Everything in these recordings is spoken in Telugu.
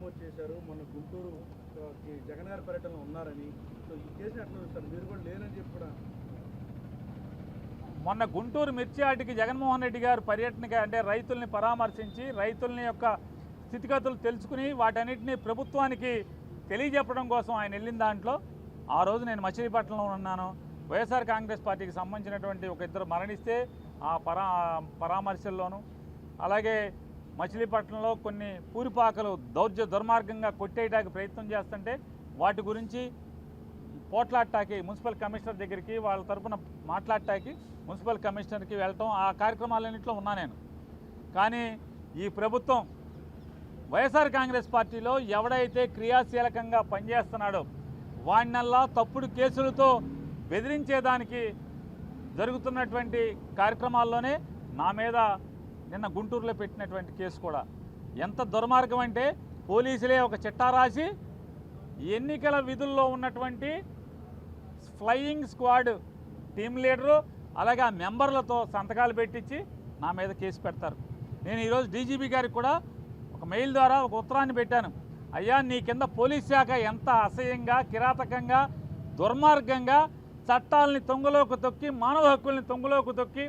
వచ్చేశారు మొన్న గుంటూరు జగన్ గారి పర్యటనలో ఉన్నారని. సో ఈ కేసుని ఎట్లా చూస్తారు? మీరు కూడా లేరని చెప్పి కూడా మొన్న గుంటూరు మిర్చి ఆటికి జగన్మోహన్ రెడ్డి గారు పర్యటనకి అంటే రైతుల్ని పరామర్శించి రైతుల్ని యొక్క స్థితిగతులు తెలుసుకుని వాటన్నిటిని ప్రభుత్వానికి తెలియజెప్పడం కోసం ఆయన వెళ్ళిన దాంట్లో ఆ రోజు నేను మచిలీపట్నంలో ఉన్నాను. వైఎస్ఆర్ కాంగ్రెస్ పార్టీకి సంబంధించినటువంటి ఒక ఇద్దరు మరణిస్తే ఆ పరామర్శల్లోనూ, అలాగే మచిలీపట్నంలో కొన్ని పూరిపాకలు దుర్మార్గంగా కొట్టేయడానికి ప్రయత్నం చేస్తుంటే వాటి గురించి పోట్లాడటానికి మున్సిపల్ కమిషనర్ దగ్గరికి వాళ్ళ తరఫున మాట్లాడటానికి మున్సిపల్ కమిషనర్కి వెళ్ళటం, ఆ కార్యక్రమాలన్నింటిలో ఉన్నా నేను. కానీ ఈ ప్రభుత్వం వైఎస్ఆర్ కాంగ్రెస్ పార్టీలో ఎవడైతే క్రియాశీలకంగా పనిచేస్తున్నాడో వాడినల్లా తప్పుడు కేసులతో బెదిరించేదానికి జరుగుతున్నటువంటి కార్యక్రమాల్లోనే నా మీద నిన్న గుంటూరులో పెట్టినటువంటి కేసు కూడా ఎంత దుర్మార్గం అంటే, పోలీసులే ఒక చిట్టా రాసి ఎన్నికల విధుల్లో ఉన్నటువంటి ఫ్లయింగ్ స్క్వాడ్ టీం లీడరు అలాగే ఆ మెంబర్లతో సంతకాలు పెట్టించి నా మీద కేసు పెడతారు. నేను ఈరోజు డీజీపీ గారికి కూడా ఒక మెయిల్ ద్వారా ఒక ఉత్తరాన్ని పెట్టాను. అయ్యా, నీ కింద పోలీస్ శాఖ ఎంత అసహ్యంగా, కిరాతకంగా, దుర్మార్గంగా చట్టాలని తొంగలోకి తొక్కి, మానవ హక్కుల్ని తొంగలోకి తొక్కి,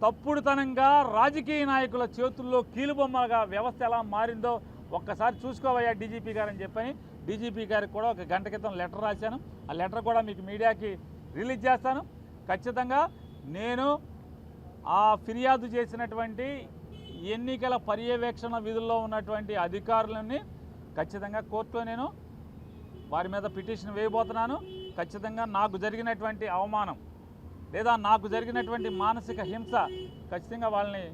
తప్పుడుతనంగా రాజకీయ నాయకుల చేతుల్లో కీలుబొమ్మలుగా వ్యవస్థ ఎలా మారిందో ఒక్కసారి చూసుకోవయ్యా డీజీపీ గారు అని చెప్పని డీజీపీ గారికి కూడా ఒక గంట క్రితం లెటర్ రాశాను. ఆ లెటర్ కూడా మీకు మీడియాకి రిలీజ్ చేస్తాను. ఖచ్చితంగా నేను ఆ ఫిర్యాదు చేసినటువంటి ఎన్నికల పర్యవేక్షణ విధుల్లో ఉన్నటువంటి అధికారులని ఖచ్చితంగా కోర్టులో నేను వారి మీద పిటిషన్ వేయబోతున్నాను. ఖచ్చితంగా నాకు జరిగినటువంటి అవమానం లేదా నాకు జరిగినటువంటి మానసిక హింస ఖచ్చితంగా వాళ్ళని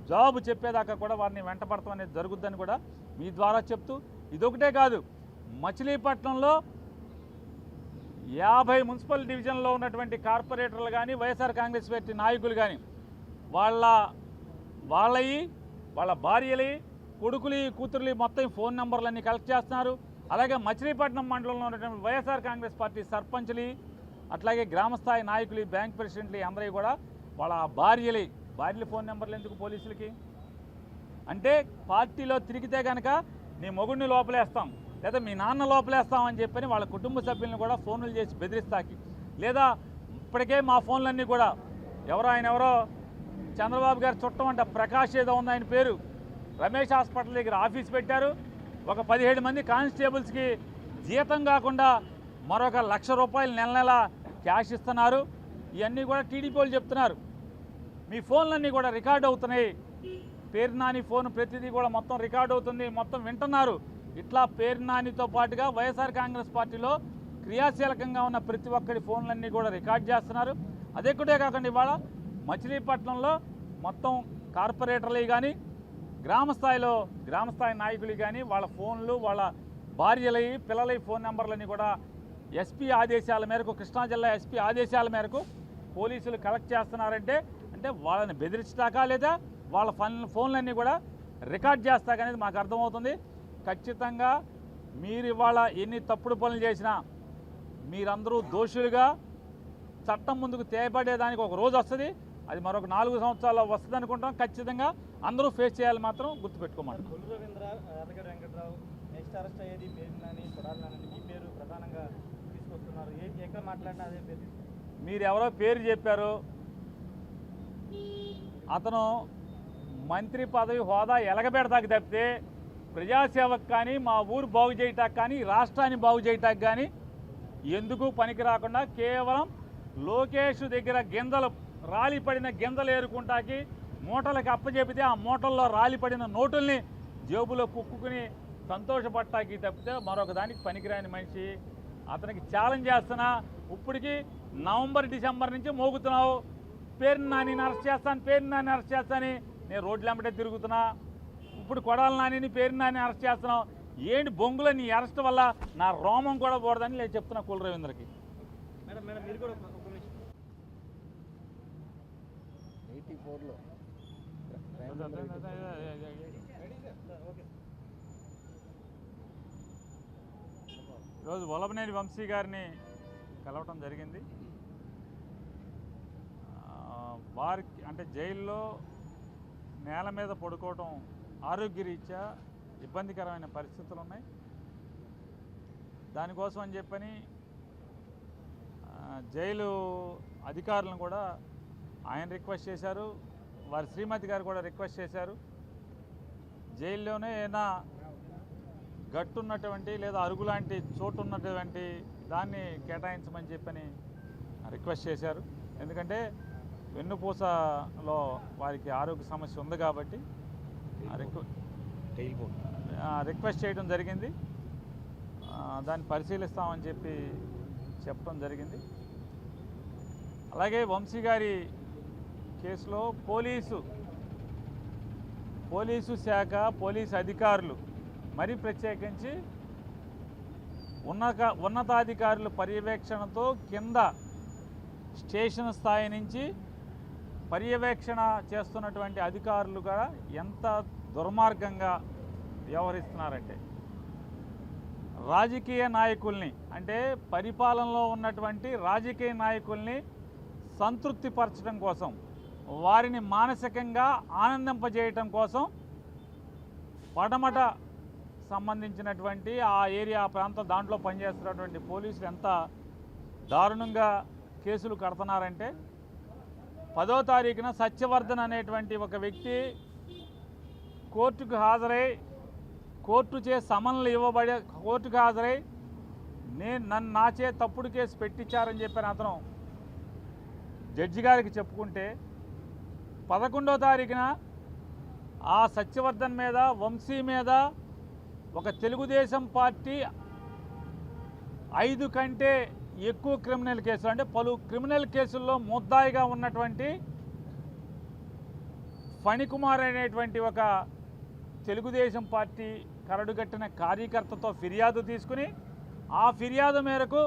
జవాబు చెప్పేదాకా కూడా వారిని వెంటపడతాం అనేది జరుగుద్దని కూడా మీ ద్వారా చెప్తూ, ఇదొకటే కాదు, మచిలీపట్నంలో 50 మున్సిపల్ డివిజన్లో ఉన్నటువంటి కార్పొరేటర్లు కానీ వైఎస్ఆర్ కాంగ్రెస్ పార్టీ నాయకులు కానీ వాళ్ళవి వాళ్ళ భార్యలు, కొడుకులు, కూతుర్లు మొత్తం ఫోన్ నెంబర్లన్నీ కలెక్ట్ చేస్తున్నారు. అలాగే మచిలీపట్నం మండలంలో ఉన్నటువంటి వైఎస్ఆర్ కాంగ్రెస్ పార్టీ సర్పంచులు, అట్లాగే గ్రామస్థాయి నాయకులు, బ్యాంక్ ప్రెసిడెంట్లు అందరూ కూడా వాళ్ళ భార్యల ఫోన్ నెంబర్లు ఎందుకు పోలీసులకి? అంటే పార్టీలో తిరిగితే కనుక నీ మొగుడిని లోపలేస్తాం లేదా మీ నాన్న లోపలేస్తాం అని చెప్పని వాళ్ళ కుటుంబ సభ్యులను కూడా ఫోన్లు చేసి బెదిరిస్తాకి, లేదా ఇప్పటికే మా ఫోన్లన్నీ కూడా ఎవరో చంద్రబాబు గారు చుట్టం అంట, ప్రకాష్ ఏదో ఉంది ఆయన పేరు, రమేష్ హాస్పిటల్ దగ్గర ఆఫీస్ పెట్టారు. ఒక 17 మంది కానిస్టేబుల్స్కి జీతం కాకుండా మరొక ₹1,00,000 నెల క్యాష్ ఇస్తున్నారు. ఇవన్నీ కూడా టీడీపీ వాళ్ళు చెప్తున్నారు. మీ ఫోన్లన్నీ కూడా రికార్డ్ అవుతున్నాయి. పేరు నాని ఫోన్ ప్రతిదీ కూడా మొత్తం రికార్డ్ అవుతుంది, మొత్తం వింటున్నారు. ఇట్లా పేరు నానితో పాటుగా వైఎస్ఆర్ కాంగ్రెస్ పార్టీలో క్రియాశీలకంగా ఉన్న ప్రతి ఒక్కరి ఫోన్లన్నీ కూడా రికార్డ్ చేస్తున్నారు. అదొక్కటే కాకుండా ఇవాళ మచిలీపట్నంలో మొత్తం కార్పొరేటర్లు కానీ గ్రామస్థాయి నాయకులు కానీ వాళ్ళ ఫోన్లు, వాళ్ళ భార్యల పిల్లల ఫోన్ నెంబర్లన్నీ కూడా ఎస్పీ ఆదేశాల మేరకు, కృష్ణా జిల్లా ఎస్పీ ఆదేశాల మేరకు పోలీసులు కలెక్ట్ చేస్తున్నారంటే అంటే వాళ్ళని బెదిరించడాకా లేదా వాళ్ళ ఫోన్లన్నీ కూడా రికార్డ్ చేస్తాక అనేది మాకు అర్థమవుతుంది. ఖచ్చితంగా మీరు ఇవాళ ఎన్ని తప్పుడు పనులు చేసినా మీరందరూ దోషులుగా చట్టం ముందుకు తేపడేదానికి ఒక రోజు వస్తుంది. అది మరొక 4 సంవత్సరాల్లో వస్తుంది అనుకుంటాం. ఖచ్చితంగా అందరూ ఫేస్ చేయాలి, మాత్రం గుర్తుపెట్టుకోమంటారు. కొల్లు రవీంద్ర, యాదగిరి వెంకట్రావు నెక్స్ట్ అరెస్ట్ అయ్యేది పేరు నాని, కొడాలి నాని, ఈ పేరు ప్రధానంగా తీసుకొస్తున్నారు. ఎక్కడ మాట్లాడినా అదే పేరు. మీరు ఎవరో పేరు చెప్పారు, అతను మంత్రి పదవి హోదా ఎలగబెడతాకి తప్పితే ప్రజాసేవకు కానీ, మా ఊరు బాగు చేయటానికి కానీ, రాష్ట్రాన్ని బాగు చేయటానికి కానీ ఎందుకు పనికి రాకుండా కేవలం లోకేష్ దగ్గర రాలిపడిన గింజలు ఏరుకుంటాకి మూటలకు అప్పచెపితే ఆ మూటల్లో రాలిపడిన నోటుల్ని జేబులో కుక్కుని సంతోషపడటానికి తప్పితే మరొక దానికి పనికిరాని మనిషి. అతనికి ఛాలెంజ్ చేస్తున్నా, ఇప్పటికి నవంబర్ డిసెంబర్ నుంచి మోగుతున్నావు, పేరు నాని అరెస్ట్ చేస్తాను, నేను రోడ్లు వెంబడే తిరుగుతున్నా. ఇప్పుడు కొడాలి నానిని, పేరు నాని అరెస్ట్ చేస్తున్నావు. ఏంటి బొంగులో నీ అరెస్ట్ వల్ల నా రోమం కూడా పోడదని నేను చెప్తున్నా కుల రవీంద్రకి. మేడం మీరు కూడా 84లో ఈరోజు వల్లభనేని వంశీ గారిని కలవటం జరిగింది. వారికి అంటే జైల్లో నేల మీద పడుకోవటం ఆరోగ్యరీత్యా ఇబ్బందికరమైన పరిస్థితులు ఉన్నాయి. దానికోసం అని చెప్పని జైలు అధికారులను కూడా ఆయన రిక్వెస్ట్ చేశారు, వారి శ్రీమతి గారు కూడా రిక్వెస్ట్ చేశారు. జైల్లోనే ఏదైనా గట్టున్నటువంటి లేదా అరుగు లాంటి చోటు ఉన్నటువంటి దాన్ని కేటాయించమని చెప్పని రిక్వెస్ట్ చేశారు. ఎందుకంటే వెన్నుపూసలో వారికి ఆరోగ్య సమస్య ఉంది కాబట్టి రిక్వెస్ట్ చేయడం జరిగింది. దాన్ని పరిశీలిస్తామని చెప్పడం జరిగింది. అలాగే వంశీ గారి కేసులో పోలీసు శాఖ పోలీసు అధికారులు మరీ ప్రత్యేకించి ఉన్నతాధికారుల పర్యవేక్షణతో కింద స్టేషన్ స్థాయి నుంచి పర్యవేక్షణ చేస్తున్నటువంటి అధికారులుగా ఎంత దుర్మార్గంగా వ్యవహరిస్తున్నారంటే, రాజకీయ నాయకుల్ని అంటే పరిపాలనలో ఉన్నటువంటి రాజకీయ నాయకుల్ని సంతృప్తిపరచడం కోసం, వారిని మానసికంగా ఆనందింపజేయటం కోసం పడమట సంబంధించినటువంటి ఆ ఏరియా ప్రాంతం దాంట్లో పనిచేస్తున్నటువంటి పోలీసులు ఎంత దారుణంగా కేసులు కడుతున్నారంటే, 10వ తారీఖున సత్యవర్ధన్ అనేటువంటి ఒక వ్యక్తి కోర్టుకు హాజరై కోర్టుచే సమన్లు ఇవ్వబడే కోర్టుకు హాజరై నాచే తప్పుడు కేసు పెట్టించారని చెప్పిన అతను జడ్జి గారికి చెప్పుకుంటే 11వ తారీఖున ఆ సత్యవర్ధన్ మీద వంశీ మీద ఒక తెలుగుదేశం పార్టీ 5 కంటే ఎక్కువ క్రిమినల్ కేసులు అంటే పలు క్రిమినల్ కేసుల్లో ముద్దాయిగా ఉన్నటువంటి ఫణికుమార్ అనేటువంటి ఒక తెలుగుదేశం పార్టీ కరడుగట్టిన కార్యకర్తతో ఫిర్యాదు తీసుకుని ఆ ఫిర్యాదు మేరకు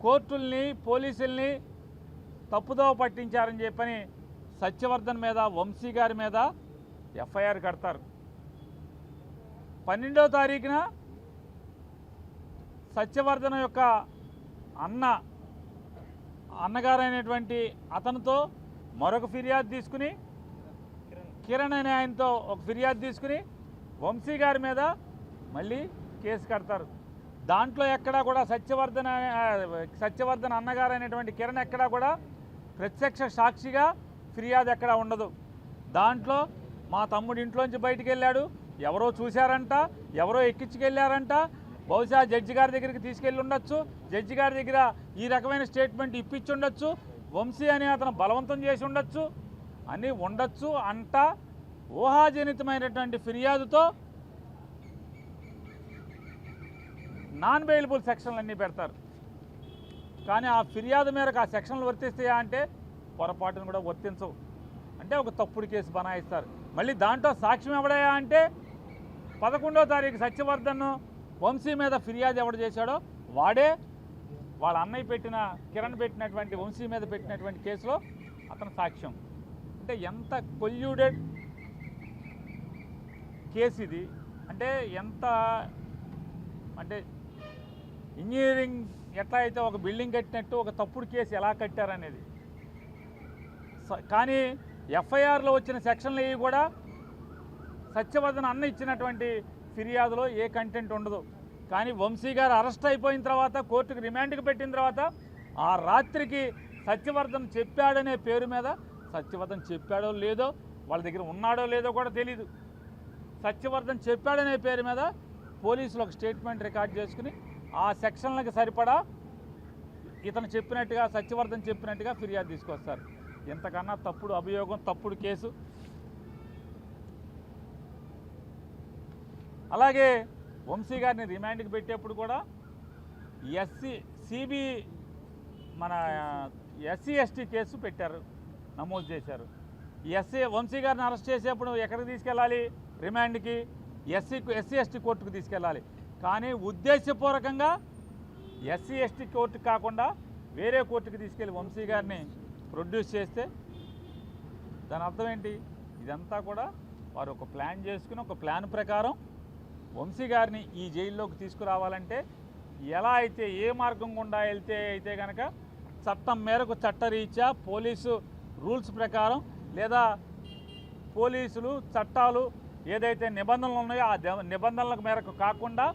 కోర్టుల్ని పోలీసుల్ని తప్పుదోవ పట్టించారని చెప్పని సత్యవర్ధన్ మీద వంశీ గారి మీద ఎఫ్ఐఆర్ కడతారు. 12వ తారీఖున సత్యవర్ధన్ యొక్క అన్నగారైనటువంటి అతనితో మరొక ఫిర్యాదు తీసుకుని కిరణ్ అనే ఆయనతో ఒక ఫిర్యాదు తీసుకుని వంశీ గారి మీద మళ్ళీ కేసు కడతారు. దాంట్లో ఎక్కడా కూడా సత్యవర్ధన్ అన్నగారు అనేటువంటి కిరణ్ ఎక్కడా కూడా ప్రత్యక్ష సాక్షిగా ఫిర్యాదు ఎక్కడా ఉండదు. దాంట్లో మా తమ్ముడు ఇంట్లోంచి బయటికి వెళ్ళాడు, ఎవరో చూశారంట, ఎవరో ఎక్కించుకెళ్ళారంట, బహుశా జడ్జి గారి దగ్గరికి తీసుకెళ్ళి ఉండొచ్చు, జడ్జి గారి దగ్గర ఈ రకమైన స్టేట్మెంట్ ఇప్పించి ఉండొచ్చు, వంశీ అని అతను బలవంతం చేసి ఉండొచ్చు, అని ఉండొచ్చు అంట ఊహాజనితమైనటువంటి ఫిర్యాదుతో నాన్ బెయిలబుల్ సెక్షన్లు అన్నీ పెడతారు. కానీ ఆ ఫిర్యాదు మేరకు ఆ సెక్షన్లు వర్తిస్తాయా అంటే పొరపాటును కూడా వర్తించవు. అంటే ఒక తప్పుడు కేసు బనాయిస్తారు. మళ్ళీ దాంట్లో సాక్ష్యం ఎవడయా అంటే 11వ తారీఖు సత్యవర్ధన్ వంశీ మీద ఫిర్యాదు ఎవడు చేశాడో వాడే వాళ్ళ అన్నయ్య కిరణ్ పెట్టినటువంటి వంశీ మీద పెట్టినటువంటి కేసులో అతను సాక్ష్యం. అంటే ఎంత కొల్యూడెడ్ కేసు ఇది అంటే అంటే ఇంజనీరింగ్ ఎట్లా అయితే ఒక బిల్డింగ్ కట్టినట్టు ఒక తప్పుడు కేసు ఎలా కట్టారనేది. కానీ ఎఫ్ఐఆర్లో వచ్చిన సెక్షన్లు ఇవి కూడా సత్యవర్ధన్ అన్న ఇచ్చినటువంటి ఫిర్యాదులో ఏ కంటెంట్ ఉండదు. కానీ వంశీ గారు అరెస్ట్ అయిపోయిన తర్వాత కోర్టుకు రిమాండ్కి పెట్టిన తర్వాత ఆ రాత్రికి సత్యవర్ధన్ చెప్పాడనే పేరు మీద సత్యవర్ధన్ చెప్పాడో లేదో వాళ్ళ దగ్గర ఉన్నాడో లేదో కూడా తెలీదు. సత్యవర్ధన్ చెప్పాడనే పేరు మీద పోలీసులు ఒక స్టేట్మెంట్ రికార్డ్ చేసుకుని ఆ సెక్షన్లకు సరిపడా ఇతను చెప్పినట్టుగా సత్యవర్ధన్ చెప్పినట్టుగా ఫిర్యాదు తీసుకొస్తారు. ఇంతకన్నా తప్పుడు అభియోగం, తప్పుడు కేసు. అలాగే వంశీ గారిని రిమాండ్కి పెట్టేప్పుడు కూడా ఎస్సీ ఎస్టీ కేసు పెట్టారు, నమోదు చేశారు. వంశీ గారిని అరెస్ట్ చేసేప్పుడు ఎక్కడికి తీసుకెళ్ళాలి? రిమాండ్కి, ఎస్సీ ఎస్టీ కోర్టుకు తీసుకెళ్ళాలి. కానీ ఉద్దేశపూర్వకంగా ఎస్సీ ఎస్టీ కోర్టుకు కాకుండా వేరే కోర్టుకు తీసుకెళ్ళి వంశీ గారిని ప్రొడ్యూస్ చేస్తే దాని అర్థం ఏంటి? ఇదంతా కూడా వారు ఒక ప్లాన్ చేసుకుని ఒక ప్లాన్ ప్రకారం వంశీ గారిని ఈ జైల్లోకి తీసుకురావాలంటే ఎలా అయితే ఏ మార్గం గుండా అయితే కనుక చట్టం మేరకు చట్టరీత్యా పోలీసు రూల్స్ ప్రకారం లేదా పోలీసులు చట్టాలు ఏదైతే నిబంధనలు ఉన్నాయో ఆ నిబంధనల మేరకు కాకుండా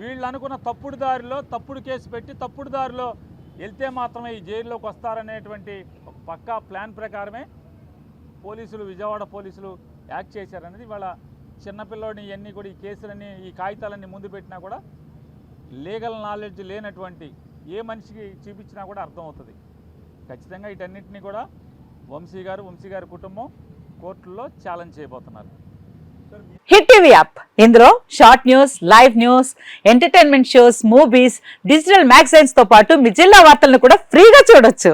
వీళ్ళు అనుకున్న తప్పుడు దారిలో తప్పుడు కేసు పెట్టి తప్పుడు దారిలో వెళ్తే మాత్రమే ఈ జైల్లోకి వస్తారనేటువంటి ఒక పక్కా ప్లాన్ ప్రకారమే పోలీసులు, విజయవాడ పోలీసులు యాక్ట్ చేశారనేది వాళ్ళ చిన్నపిల్లోడిని ఇవన్నీ కూడా ఈ కేసులన్నీ ఈ కాగితాలన్నీ ముందు పెట్టినా కూడా లీగల్ నాలెడ్జ్ లేనటువంటి ఏ మనిషికి చూపించినా కూడా అర్థమవుతుంది. ఖచ్చితంగా వీటన్నిటిని కూడా వంశీ గారి కుటుంబం కోర్టుల్లో ఛాలెంజ్ చేయబోతున్నారు. హిట్ టీవీ యాప్, ఇందులో short news, live news, entertainment shows, movies, digital magazines తో పాటు మీ జిల్లా వార్తలను కూడా ఫ్రీగా చూడొచ్చు.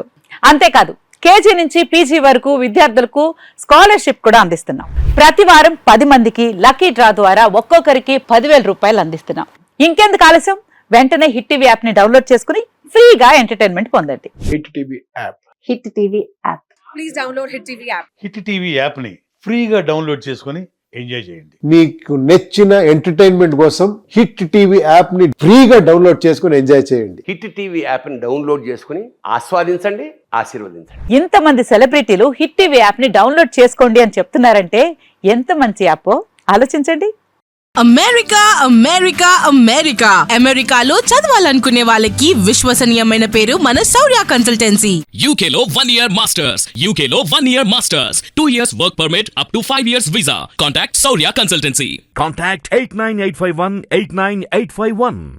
అంతేకాదు కేజీ నుంచి పీజీ వరకు విద్యార్థులకు స్కాలర్షిప్ కూడా అందిస్తున్నాం. ప్రతి వారం 10 మందికి లక్కీ డ్రా ద్వారా ఒక్కొక్కరికి 10,000 రూపాయలు అందిస్తున్నాం. ఇంకెందుకు ఆలస్యం, వెంటనే హిట్ టీవీ యాప్ ని డౌన్లోడ్ చేసుకుని ఫ్రీగా ఎంటర్టైన్మెంట్ పొందండి. Hit TV app. Hit TV app. Please download hit TV app. Hit TV యాప్ని ఫ్రీగా డౌన్లోడ్ చేసుకొని ఎంజాయ్ చేయండి. మీకు నచ్చిన ఎంటర్టైన్మెంట్ కోసం హిట్ టీవీ యాప్ ని ఫ్రీగా డౌన్లోడ్ చేసుకొని ఎంజాయ్ చేయండి. హిట్ టీవీ యాప్ని డౌన్లోడ్ చేసుకుని ఆస్వాదించండి, ఆశీర్వదించండి. ఇంతమంది సెలబ్రిటీలు హిట్ టీవీ యాప్ ని డౌన్లోడ్ చేసుకోండి అని చెప్తున్నారంటే ఎంత మంచి యాప్ ఆలోచించండి. అమెరికా అమెరికాలో చదవాలనుకునే వాళ్ళకి విశ్వసనీయమైన పేరు మన శౌర్య కన్సల్టెన్సీ. UK లో 1 year masters, UK లో 1 year masters, 2 years work permit up to 5 years visa. Contact Saurya Consultancy. Contact 89851 89851.